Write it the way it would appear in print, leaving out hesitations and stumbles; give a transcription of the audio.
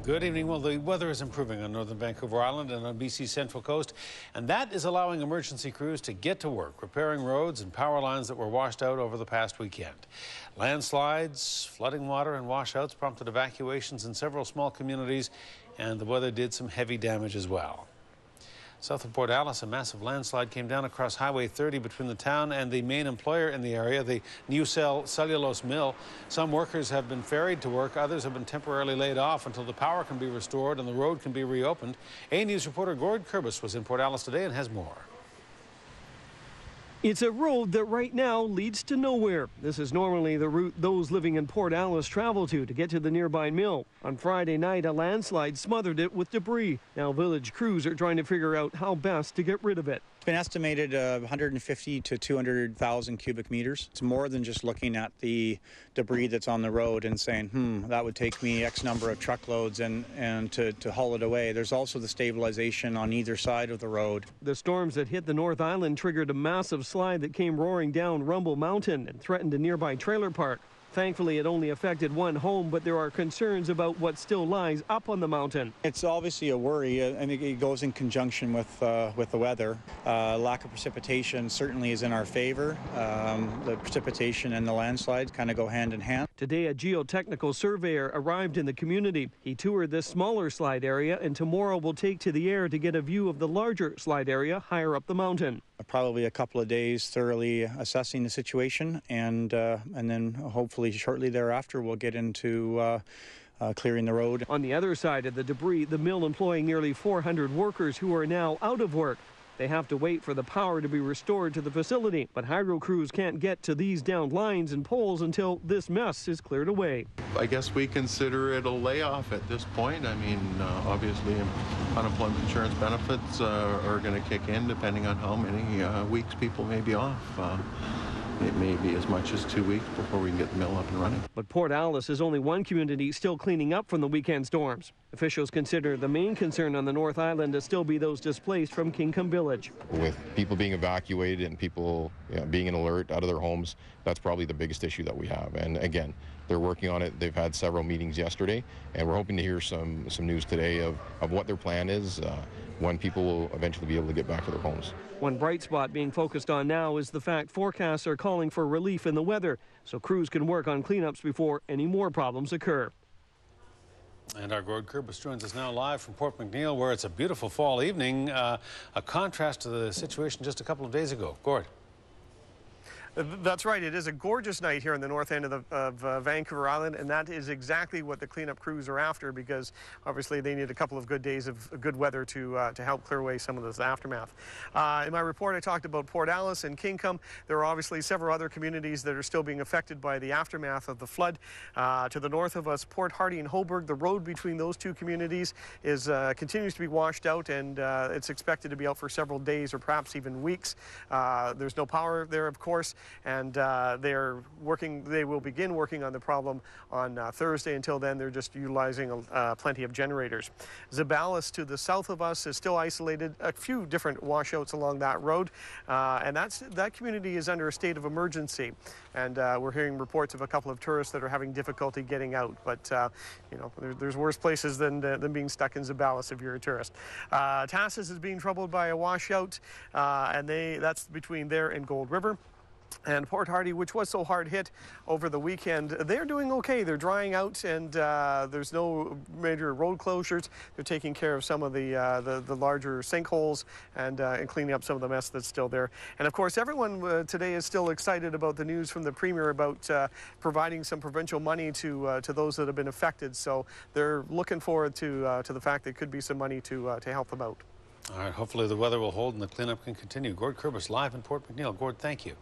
Good evening. Well, the weather is improving on Northern Vancouver Island and on BC's Central Coast, and that is allowing emergency crews to get to work repairing roads and power lines that were washed out over the past weekend. Landslides, flooding water, and washouts prompted evacuations in several small communities, and the weather did some heavy damage as well. South of Port Alice, a massive landslide came down across Highway 30 between the town and the main employer in the area, the Neucel Cellulose Mill. Some workers have been ferried to work. Others have been temporarily laid off until the power can be restored and the road can be reopened. A News reporter Gord Kurbis was in Port Alice today and has more. It's a road that right now leads to nowhere. This is normally the route those living in Port Alice travel to get to the nearby mill. On Friday night, a landslide smothered it with debris. Now village crews are trying to figure out how best to get rid of it. It's been estimated 150 to 200,000 cubic meters. It's more than just looking at the debris that's on the road and saying, that would take me X number of truckloads and to haul it away. There's also the stabilization on either side of the road. The storms that hit the North Island triggered a massive slide that came roaring down Rumble Mountain and threatened a nearby trailer park. Thankfully, it only affected one home, but there are concerns about what still lies up on the mountain. It's obviously a worry. I think it goes in conjunction with the weather. Lack of precipitation certainly is in our favor. The precipitation and the landslides kind of go hand in hand. Today, a geotechnical surveyor arrived in the community. He toured this smaller slide area, and tomorrow will take to the air to get a view of the larger slide area higher up the mountain. Probably a couple of days thoroughly assessing the situation, and then hopefully shortly thereafter we'll get into clearing the road. On the other side of the debris, the mill employing nearly 400 workers who are now out of work. They have to wait for the power to be restored to the facility, but hydro crews can't get to these downed lines and poles until this mess is cleared away. I guess we consider it a layoff at this point. I mean, obviously unemployment insurance benefits are going to kick in depending on how many weeks people may be off. It may be as much as 2 weeks before we can get the mill up and running. But Port Alice is only one community still cleaning up from the weekend storms. Officials consider the main concern on the North Island to still be those displaced from Kingcome Village. With people being evacuated and people being in alert out of their homes, that's probably the biggest issue that we have. And again, they're working on it. They've had several meetings yesterday, and we're hoping to hear some news today of what their plan is, when people will eventually be able to get back to their homes. One bright spot being focused on now is the fact forecasts are calling for relief in the weather, so crews can work on cleanups before any more problems occur. And our Gord Kurbis joins us now live from Port McNeill, where it's a beautiful fall evening, a contrast to the situation just a couple of days ago. Gord. That's right. It is a gorgeous night here in the north end of Vancouver Island, and that is exactly what the cleanup crews are after, because obviously they need a couple of good days of good weather to help clear away some of this aftermath. In my report, I talked about Port Alice and Kingcome. There are obviously several other communities that are still being affected by the aftermath of the flood. To the north of us, Port Hardy and Hoburg, the road between those two communities is continues to be washed out, and it's expected to be out for several days or perhaps even weeks. There's no power there, of course. And they will begin working on the problem on Thursday. Until then, they're just utilizing plenty of generators. Zeballos to the south of us is still isolated. A few different washouts along that road, and that community is under a state of emergency. And we're hearing reports of a couple of tourists that are having difficulty getting out. But there's worse places than being stuck in Zeballos if you're a tourist. Tassis is being troubled by a washout, and that's between there and Gold River. And Port Hardy, which was so hard hit over the weekend, they're doing okay. They're drying out, and there's no major road closures. They're taking care of some of the larger sinkholes and cleaning up some of the mess that's still there. And of course, everyone today is still excited about the news from the Premier about providing some provincial money to those that have been affected. So they're looking forward to the fact there could be some money to help them out. All right, hopefully the weather will hold and the cleanup can continue. Gord Kurbis live in Port McNeill. Gord, thank you.